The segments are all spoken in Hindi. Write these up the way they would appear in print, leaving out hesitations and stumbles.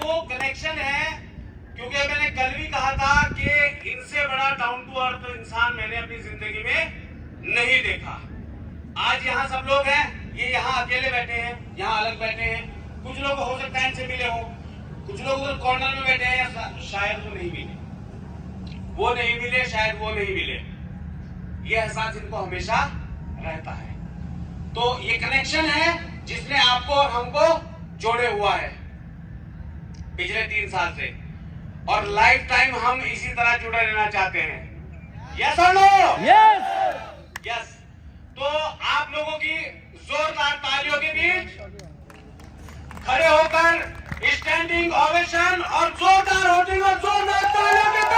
वो कनेक्शन है, क्योंकि मैंने कल भी कहा था कि इनसे बड़ा डाउन टू अर्थ इंसान मैंने अपनी जिंदगी में नहीं देखा। आज यहाँ सब लोग हैं, ये यहाँ अकेले बैठे हैं, यहाँ अलग बैठे हैं। कुछ लोग हो सकता है इनसे मिले हो, कुछ लोग उधर कॉर्नर में बैठे हैं, या शायद वो नहीं मिले, वो नहीं मिले, शायद वो नहीं मिले। ये एहसास इनको हमेशा रहता है। तो ये कनेक्शन है जिसने आपको और हमको जोड़े हुआ है पिछले 3 साल से, और लाइफ टाइम हम इसी तरह जुड़े रहना चाहते हैं। यस और नो? यस। यस। तो आप लोगों की जोरदार तालियों के बीच खड़े होकर स्टैंडिंग ओवेशन और जोरदार होल्डिंग और जोरदार तालियों के बीच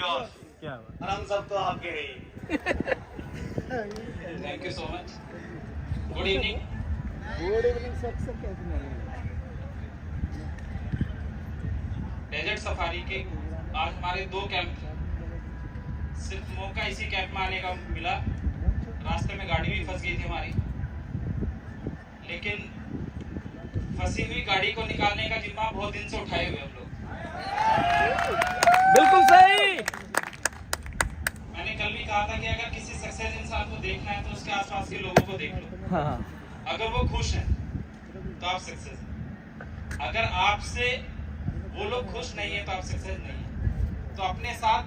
और हम सब तो आपके ही। Thank you so much. Good evening. Good evening sir. कैसे डेजर्ट सफारी के आज हमारे 2 कैंप, सिर्फ मौका इसी कैंप में आने का मिला। रास्ते में गाड़ी भी फंस गई थी हमारी, लेकिन फंसी हुई गाड़ी को निकालने का जिम्मा बहुत दिन से उठाए हुए हम लोग। बिल्कुल सही। मैंने कल भी कहा था कि अगर किसी सक्सेस इंसान को देखना है तो उसके आसपास के लोगों को देख लो। हाँ। अगर वो खुश है तो आप सक्सेस हैं। अगर आपसे वो लोग खुश नहीं है तो आप सक्सेस नहीं है। तो अपने साथ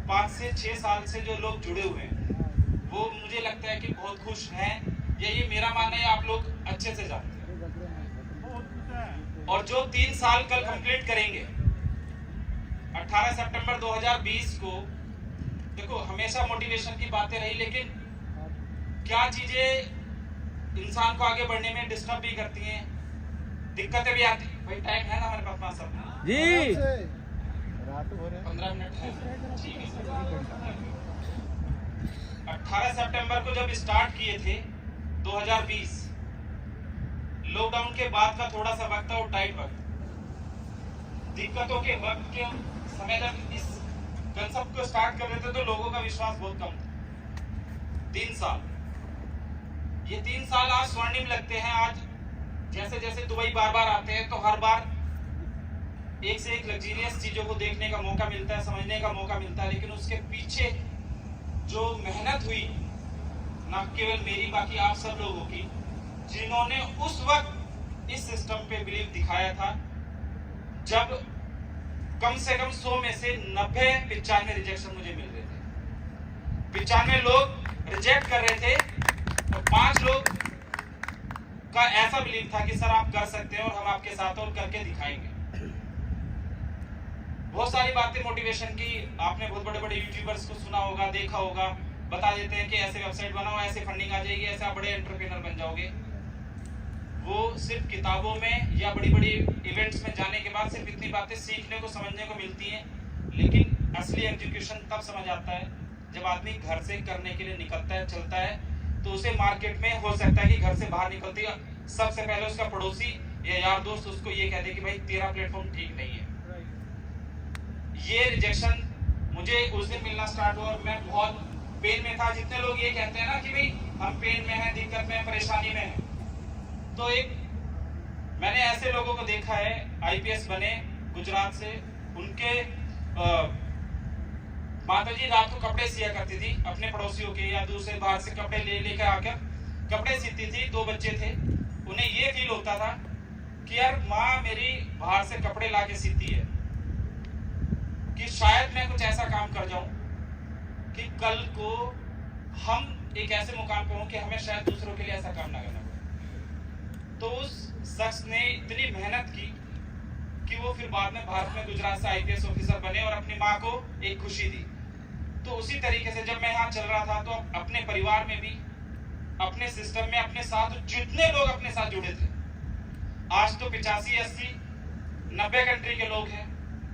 5 से 6 साल से जो लोग जुड़े हुए हैं वो मुझे लगता है कि बहुत खुश हैं, ये मेरा मानना है, आप लोग अच्छे से जानते हैं। और जो 3 साल कल कंप्लीट करेंगे 18 सितंबर 2020 को, देखो हमेशा मोटिवेशन की बातें रही, लेकिन क्या चीजें इंसान को आगे बढ़ने में डिस्टर्ब भी करती हैं, दिक्कतें भी आती हैं। भाई टाइम है ना हमारे पास सब जी? 15 मिनट है, ठीक है। 18 सितंबर को जब स्टार्ट किए थे 2020, लॉकडाउन के बाद का थोड़ा सा वक्त था, वो टाइट वक्त, दिक्कतों के वक्त के समय जब इस कंसेप्ट को स्टार्ट कर रहे थे तो लोगों का विश्वास बहुत कम था। 3 साल, ये 3 साल आज स्वर्णिम लगते हैं। आज जैसे जैसे दुबई बार बार आते हैं तो हर बार एक से एक लग्जरियस चीजों को देखने का मौका मिलता है, समझने का मौका मिलता है, लेकिन उसके पीछे जो मेहनत हुई, न केवल मेरी बाकी आप सब लोगों की, जिन्होंने उस वक्त इस सिस्टम पे बिलीव दिखाया था जब कम से कम 100 में से 90-95 रिजेक्शन मुझे मिल रहे थे। 95 लोग रिजेक्ट कर रहे थे और 5 लोग का ऐसा बिलीव था कि सर आप कर सकते हैं और हम आपके साथ और करके दिखाएंगे। बहुत सारी बातें मोटिवेशन की आपने बहुत बड़े बड़े यूट्यूबर्स को सुना होगा, देखा होगा, बता देते हैं कि ऐसे वेबसाइट बनाओ, ऐसे फंडिंग आ जाएगी, ऐसे आप बड़े एंटरप्रेन्योर बन जाओगे। वो सिर्फ किताबों में या बड़ी बड़ी इवेंट्स में जाने के बाद सिर्फ इतनी बातें सीखने को, समझने को मिलती हैं, लेकिन असली एग्जीक्यूशन तब समझ आता है जब आदमी घर से करने के लिए निकलता है, चलता है। तो उसे मार्केट में हो सकता है कि घर से बाहर निकलते ही सबसे पहले उसका पड़ोसी या यार दोस्त उसको ये कह दे कि भाई तेरा प्लेटफॉर्म ठीक नहीं है। ये रिजेक्शन मुझे उस दिन मिलना स्टार्ट हुआ और मैं बहुत पेन में था। जितने लोग ये कहते हैं ना कि भाई हम पेन में हैं, दिक्कत में हैं, परेशानी में हैं, तो एक मैंने ऐसे लोगों को देखा है, आईपीएस बने गुजरात से, उनके माता जी रात को कपड़े सिया करती थी अपने पड़ोसियों के या दूसरे बाहर से कपड़े लेकर आकर कपड़े सीती थी। 2 बच्चे थे, उन्हें ये फील होता था कि यार माँ मेरी बाहर से कपड़े ला के सीती है, कि शायद मैं कुछ ऐसा काम कर जाऊं कि कल को हम एक ऐसे मुकाम पे हों कि हमें शायद दूसरों के लिए ऐसा काम ना करना पड़े। तो उस शख्स ने इतनी मेहनत की कि वो फिर बाद में भारत में गुजरात से आईपीएस ऑफिसर बने और अपनी माँ को एक खुशी दी। तो उसी तरीके से जब मैं यहाँ चल रहा था तो अपने परिवार में भी, अपने सिस्टम में अपने साथ जितने लोग अपने साथ जुड़े थे, आज तो 85, 80, 90 कंट्री के लोग हैं।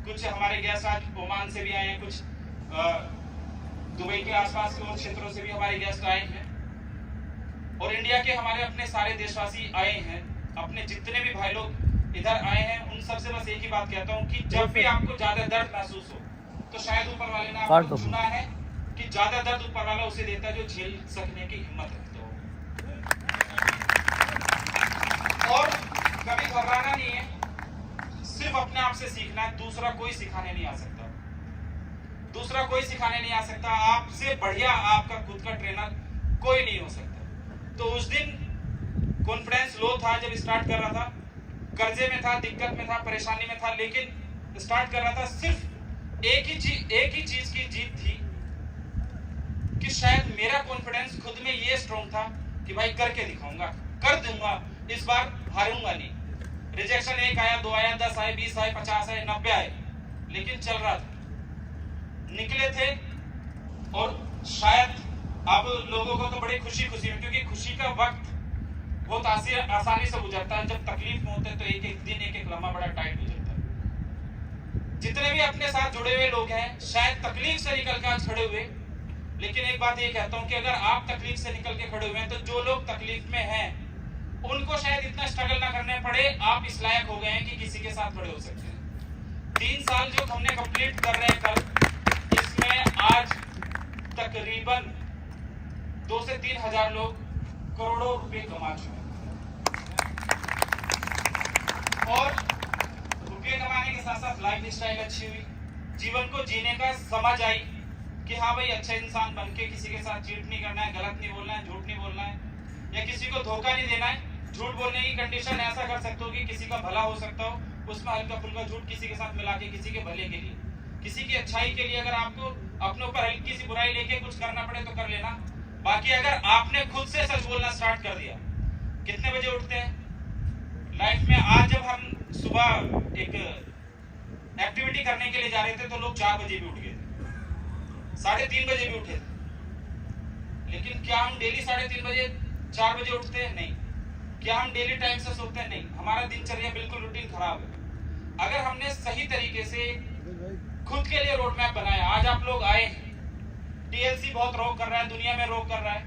कुछ हमारे गेस्ट आज ओमान से भी आए हैं, कुछ दुबई के आसपास के और क्षेत्रों से भी हमारे गेस्ट आए हैं, और इंडिया के हमारे अपने सारे देशवासी आए हैं। अपने जितने भी भाई लोग इधर आए हैं, उन सबसे बस एक ही बात कहता हूँ कि जब भी आपको ज्यादा दर्द महसूस हो, तो शायद ऊपर वाले ने आपको चुना है कि ज्यादा दर्द ऊपर वाला उसे देता है जो झेल सकने की हिम्मत रखता हो। और कभी घबराना नहीं है, सिर्फ अपने आप से सीखना है। दूसरा कोई सिखाने नहीं आ सकता, दूसरा कोई सिखाने नहीं आ सकता। आपसे बढ़िया आपका खुद का ट्रेनर कोई नहीं हो सकता। तो उस दिन कॉन्फिडेंस लो था जब स्टार्ट कर रहा था, कर्जे में था, दिक्कत में था, परेशानी में था, लेकिन स्टार्ट कर रहा था। सिर्फ एक ही चीज की जीत थी कि शायद मेरा कॉन्फिडेंस खुद में ये स्ट्रॉन्ग था कि भाई करके दिखाऊंगा, कर दूंगा, इस बार हारूंगा नहीं। रिजेक्शन 1 आया, 2 आया, 10 आए, 20 आए, 50 आए, 90 आए, लेकिन चल रहा था, निकले थे। और शायद अब लोगों को तो बड़ी खुशी में, क्योंकि खुशी का वक्त बहुत आसानी से गुजरता है। जब तकलीफ में होते हैं तो एक एक दिन, एक एक लम्हा बड़ा टाइट गुजरता है। जितने भी अपने साथ जुड़े हुए लोग हैं, शायद तकलीफ से निकल के आज खड़े हुए, लेकिन एक बात ये कहता हूं कि अगर आप तकलीफ से निकल के खड़े हुए हैं, तो जो लोग तकलीफ में हैं उनको शायद इतना स्ट्रगल ना करने पड़े। आप इस लायक हो गए हैं कि किसी के साथ खड़े हो सकते हैं। 3 साल जो हमने कंप्लीट कर रहे हैं कल, इसमें आज तकरीबन 2 से 3 हजार लोग करोड़ों रुपए कमा चुके हैं। और रुपये कमाने के साथ साथ लाइफ स्टाइल अच्छी हुई, जीवन को जीने का समझ आई कि हाँ भाई, अच्छा इंसान बन के किसी के साथ चीट नहीं करना है, गलत नहीं बोलना है, झूठ नहीं बोलना है, या किसी को धोखा नहीं देना है। झूठ बोलने की कंडीशन ऐसा कर सकते हो कि किसी का भला हो सकता हो, उसमें हल्का फुल्का झूठ किसी के साथ मिला के, किसी के भले के लिए, किसी की अच्छाई के लिए, अगर आपको अपने ऊपर हल्की सी बुराई लेके कुछ करना पड़े तो कर लेना। बाकी अगर आपने खुद से सच बोलना स्टार्ट कर दिया। कितने बजे उठते हैं लाइफ में? आज जब हम सुबह एक एक्टिविटी करने के लिए जा रहे थे तो लोग 4 बजे भी उठ गए थे, 3:30 बजे भी उठे थे। लेकिन क्या हम डेली 3:30 बजे 4 बजे उठते हैं? नहीं। क्या हम डेली टाइम से सोते हैं? नहीं। हमारा दिनचर्या बिल्कुल रूटीन खराब है। अगर हमने सही तरीके से खुद के लिए रोड मैप बनाया, आज आप लोग आए हैं, टीएलसी बहुत रोक कर रहा है, दुनिया में रोक कर रहा है,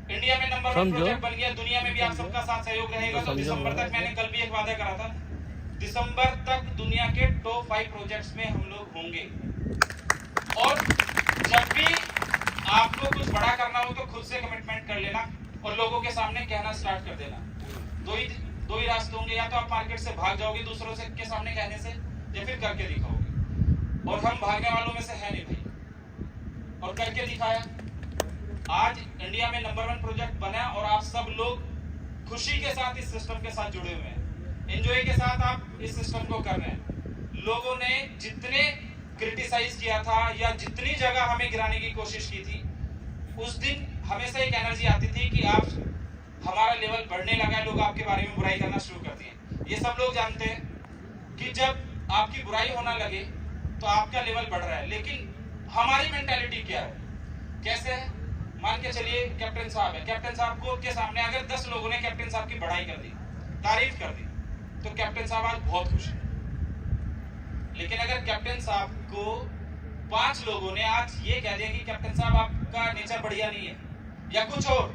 इंडिया में नंबर 1 प्रोजेक्ट बन गया, दुनिया में भी आप सबका साथ सहयोग रहेगा। तो दिसंबर तक, मैंने कल भी एक वादा करा था, दिसंबर तक दुनिया के टॉप 5 प्रोजेक्ट्स में हम लोग होंगे। और जब भी आपको कुछ बड़ा करना हो तो खुद से कमिटमेंट कर लेना और लोगों के सामने कहना स्टार्ट कर देना। दो ही रास्ते होंगे, या तो आप मार्केट से भाग जाओगे दूसरों से के सामने कहने से, या फिर करके दिखाओगे। और हम भागने वालों में से है नहीं भाई, और करके दिखाया। आज इंडिया में नंबर 1 प्रोजेक्ट बना और आप सब लोग खुशी के साथ इस सिस्टम के साथ जुड़े हुए हैं, एंजॉय के साथ आप इस सिस्टम को कर रहे हैं। लोगों ने जितने क्रिटिसाइज किया था या जितनी जगह हमें गिराने की कोशिश की थी, उस दिन हमेशा एक एनर्जी आती थी कि आप, हमारा लेवल बढ़ने लगा है, लोग आपके बारे में बुराई करना शुरू कर दिए। ये सब लोग जानते हैं कि जब आपकी बुराई होना लगे तो आपका लेवल बढ़ रहा है। लेकिन हमारी मेंटालिटी क्या है, कैसे है? मान के चलिए कैप्टन साहब है, कैप्टन साहब को के सामने अगर 10 लोगों ने कैप्टन साहब की बढ़ाई कर दी, तारीफ कर दी, तो कैप्टन साहब आज बहुत खुश है। लेकिन अगर कैप्टन साहब को 5 लोगों ने आज ये कह दिया कि कैप्टन साहब आपका नेचर बढ़िया नहीं है, या कुछ और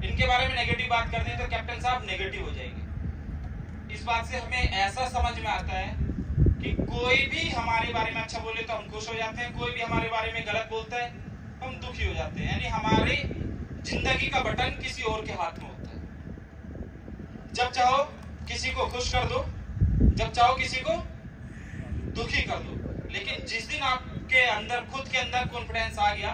इनके बारे में नेगेटिव बात कर दी, तो कैप्टन साहब नेगेटिव हो जाएंगे। इस बात से हमें ऐसा समझ में आता है कि कोई भी हमारे बारे में अच्छा बोले तो हम खुश हो जाते हैं, कोई भी हमारे बारे में गलत बोलता है हम दुखी हो जाते हैं। यानी हमारी जिंदगी का बटन किसी और के हाथ में होता है। जब चाहो किसी को खुश कर दो, जब चाहो किसी को दुखी कर दो। लेकिन जिस दिन आपके अंदर, खुद के अंदर कॉन्फिडेंस आ गया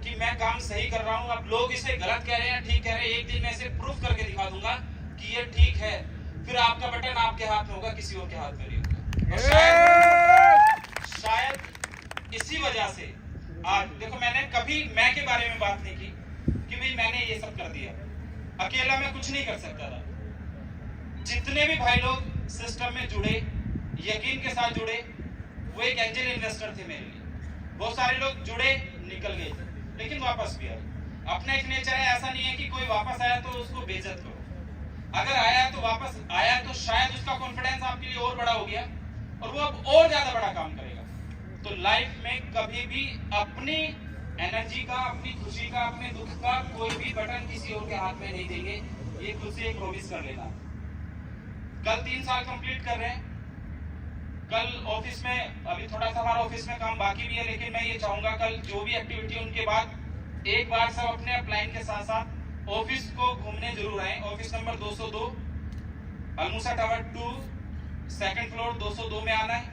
कि मैं काम सही कर रहा हूं, अब लोग इसे गलत कह रहे हैं, ठीक कह रहे हैं, एक दिन मैं इसे प्रूफ करके दिखा दूंगा कि ये ठीक है, फिर आपका बटन आपके हाथ में होगा, किसी और के हाथ में नहीं होगा। शायद इसी वजह से आज देखो, मैंने कभी मैं के बारे में बात नहीं की कि भाई मैंने ये सब कर दिया, अकेला मैं कुछ नहीं कर सकता था। जितने भी भाई लोग सिस्टम में जुड़े, यकीन के साथ जुड़े, वो एक एंजल इन्वेस्टर थे मेरे लिए। बहुत सारे लोग जुड़े, निकल गए थे, लेकिन वापस भी आए। अपना एक नेचर है, ऐसा नहीं है कि कोई वापस आया तो उसको बेइज्जत करो। अगर आया तो वापस आया तो शायद उसका कॉन्फिडेंस आपके लिए और बड़ा हो गया और वो अब और ज्यादा बड़ा काम करेगा। तो लाइफ में कभी भी अपनी एनर्जी का, अपनी खुशी का, अपने दुख का कोई भी बटन किसी और के हाथ में नहीं देंगे। ये खुद से एक प्रॉमिस कर लेना। कल 3 साल कंप्लीट कर रहे हैं। कल ऑफिस में अभी थोड़ा सा हमारा ऑफिस में काम बाकी भी है, लेकिन मैं ये चाहूंगा कल जो भी एक्टिविटी उनके बाद एक बार सब अपने अपलाइन के साथ साथ ऑफिस को घूमने जरूर आए। Office number 202 Almusa tower 2 second floor 202 में आना है।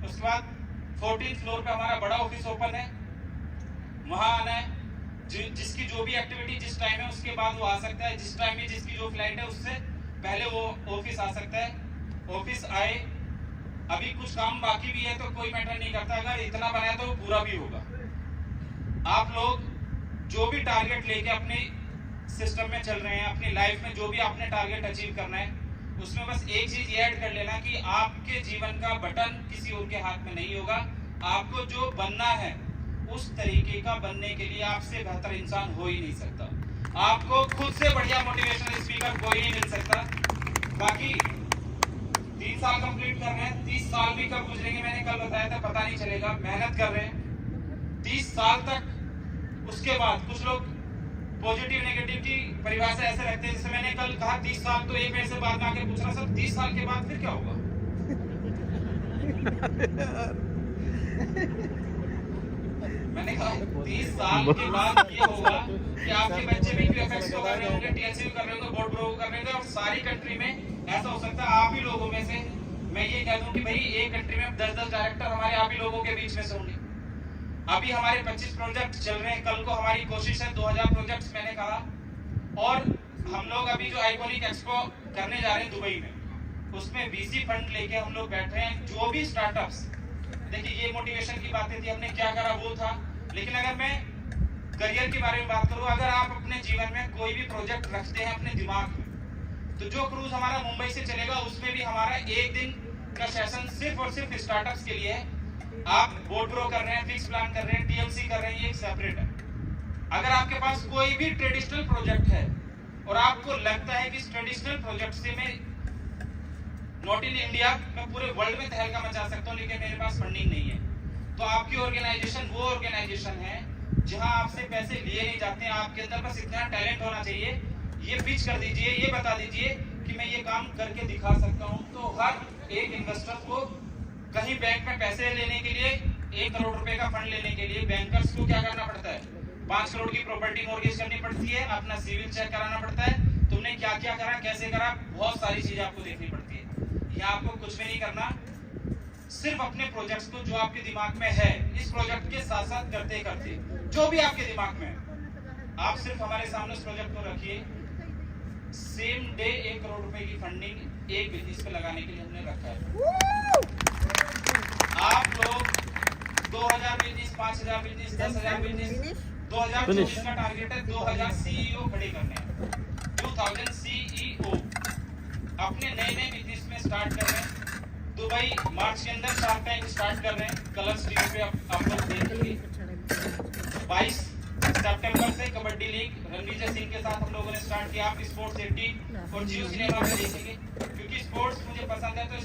उसके बाद 14th फ्लोर पे हमारा बड़ा ऑफिस ओपन है, वहां आना है। जिसकी जो भी एक्टिविटी जिस टाइम है उसके बाद वो आ सकता है। जिस टाइम में जिसकी जो फ्लाइट है उससे पहले वो ऑफिस आ सकता है। ऑफिस आए। अभी कुछ काम बाकी भी है तो कोई मैटर नहीं करता, अगर इतना बनाया तो वो पूरा भी होगा। आप लोग जो भी टारगेट लेके अपने सिस्टम में चल रहे हैं, अपनी लाइफ में जो भी आपने टारगेट अचीव करना है, उसमें बस एक चीज ये ऐड कर लेना कि आपके जीवन का बटन किसी और के हाथ में नहीं होगा। आपको जो बनना है उस तरीके का बनने के लिए आपसे बेहतर इंसान हो ही नहीं सकता। आपको खुद से बढ़िया मोटिवेशनल स्पीकर कोई नहीं मिल सकता। बाकी 3 साल कंप्लीट कर रहे हैं, 30 साल भी कब गुजरेंगे मैंने कल बताया था, पता नहीं चलेगा। मेहनत कर रहे हैं 30 साल तक। उसके बाद कुछ लोग पॉजिटिव नेगेटिव की परिभाषा ऐसे रखते हैं, जैसे मैंने कल कहा 30 साल, तो एक मेरे से बात में आके पूछ रहा सर 30 साल के बाद फिर क्या होगा? मैंने कहा 30 साल के बाद ये होगा कि आपके बच्चे भी क्यूएफएक्स को कर रहे होंगे, टीएलसी कर रहे होंगे, बोर्ड प्रो कर रहे होंगे, और सारी कंट्री में ऐसा हो सकता है आप ही लोगों में से मैं ये कह दूं कि भाई एक कंट्री में 10-10 डायरेक्टर हमारे आप ही लोगों के बीच में से होंगे। अभी हमारे 25 प्रोजेक्ट चल रहे हैं। कल को हमारी कोशिश है 2000 प्रोजेक्ट्स मैंने कहा। और हम लोग अभी जो आइकॉनिक एक्सपो करने जा रहे हैं दुबई में, उसमें वीसी फंड लेके हम लोग बैठ रहे हैं। जो भी स्टार्टअप्स, देखिए ये मोटिवेशन की बातें थी, हमने क्या करा वो था, लेकिन अगर मैं करियर के बारे में बात करूं, अगर आप अपने जीवन में कोई भी प्रोजेक्ट रखते हैं अपने दिमाग में, तो जो क्रूज हमारा मुंबई से चलेगा उसमें भी हमारा एक दिन का सेशन सिर्फ और सिर्फ स्टार्टअप्स के लिए है। आप बोर्ड प्रो कर रहे हैं, फिक्स प्लान कर रहे हैं, टीएलसी कर रहे हैं, ये एक सेपरेट है। अगर आपके पास कोई भी ट्रेडिशनल प्रोजेक्ट है और आपको लगता है कि इस ट्रेडिशनल प्रोजेक्ट से मैं नॉट इन इंडिया, मैं पूरे वर्ल्ड में तहलका मचा सकता हूं, लेकिन मेरे पास फंडिंग नहीं है, तो आपकी ऑर्गेनाइजेशन वो ऑर्गेनाइजेशन है जहां आपसे पैसे लिए नहीं जाते हैं। आपके अंदर बस इतना टैलेंट होना चाहिए, ये पिच कर दीजिए, ये बता दीजिए कि मैं ये काम करके दिखा सकता हूं। तो हर एक इन्वेस्टर को कहीं बैंक में पैसे लेने के लिए, 1 करोड़ रुपए का फंड लेने के लिए बैंकर्स को क्या करना पड़ता है? 5 करोड़ की प्रॉपर्टी मॉर्गेज करनी पड़ती है, अपना सिविल चेक कराना पड़ता है, तुमने क्या क्या करा, कैसे करा, बहुत सारी चीजें आपको देखनी पड़ती है। यहाँ आपको कुछ भी नहीं करना, सिर्फ अपने प्रोजेक्ट्स को जो आपके दिमाग में है, इस प्रोजेक्ट के साथ साथ करते करते जो भी आपके दिमाग में है, आप सिर्फ हमारे सामने उस प्रोजेक्ट को रखिए। सेम डे 1 करोड़ रुपए की फंडिंग एक बिजनेस पे लगाने के लिए हमने रखा है। आप लोग 2000 बिजनेस, 5000 बिजनेस, 10,000 बिजनेस, 2024 का टारगेट है 2000 सीईओ खड़े करने हैं। 2000 सीईओ अपने नए नए बिजनेस में स्टार्ट कर रहे हैं। दुबई मार्च के अंदर शार्क टैंक स्टार्ट कर रहे हैं, कलर्स टीवी पे आप लोग देखेंगे। 22 सितंबर से कबड्डी लीग रणविजय सिंह के साथ हम लोगों ने स्टार्ट किया। आप स्पोर्ट्स 18 और जियो सिनेमा में देखेंगे, क्योंकि स्पोर्ट्स मुझे पसंद है तो